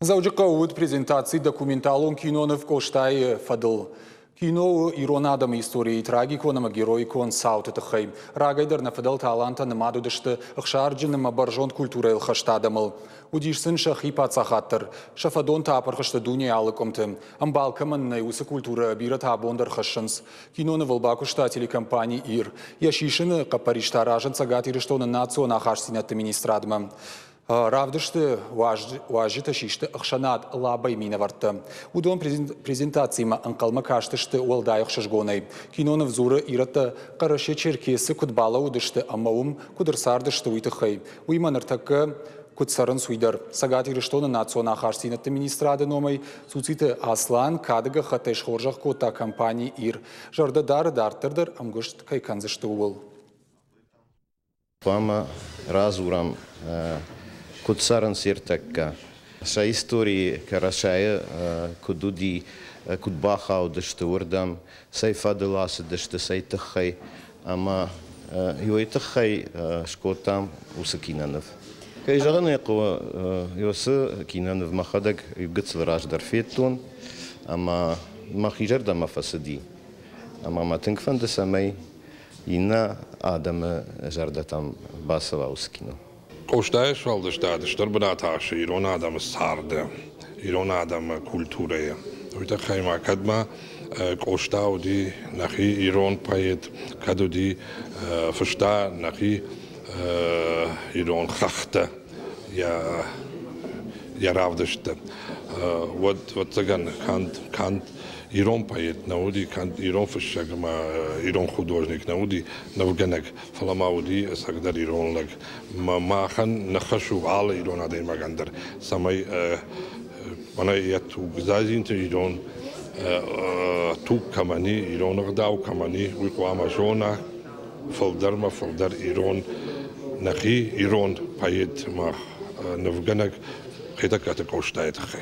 Завжди каут презентации документалон кино в Коштай фадл. Кино Ирон адам истории трагикона героикон саут тахай. Рагайдер на фадл таланта на маду деште ахшарджин на баржон культура ил хаштадамал. Удишсын шахипа цахаттер. Шафадон тапар хашта дуния алыкомтем. Амбалкаман на уса культура бира табондер хашанс. Кино на волбакушта телекомпании Ир. Яшишин капариштаражен цагати рештона нацио на хашсинат министрадма. Равдышты важита шишты ахшанат лабай минаварты. Удон презентацияма анкалма каштышты уалдайық шашгонай. Киноны взуры ираты қарашы черкесі кудбала удышты амаум кудырсардышты уйтықай. Уйманыртакы кудсарын суйдар. Сагати рештона национа харсинаты министрады номай суциты аслан кадыга хатайш хоржақ кота компании Ир. Жарды дартырдыр амгышт кайканзышты уыл. Пама разурам Кудсаран сиртакка. Ша истории карашая кудуди кудбахау дашты урдам сай фадыласы дашты сай тахай ама юй тахай шкотам усы кинанов. Кай жаганы кова юсы кинанов махадак югцл раждар феттон ама махижар да мафасади ама матынкфан да самай ина адама жардатам басова ускино. Коштай швалды штады, штарбанаташи, Ирон адам сарда, Ирон адам культуре. Уйта хайма кадма коштауди нахи Ирон пает, кадуди фашта нахи Ирон хахта я равдышта. Вот цаган кант Ирон поет науди, кант Ирон фашагма Ирон художник науди, навганак фаламауди сагдар Ирон лаг махан нахашу ала Ирон аден магандар самай мана яту гзазин те Ирон ту камани Ирон гдау камани уйку амазона фалдар Ирон нахи Ирон поет ма навганак хитаката коштает хай.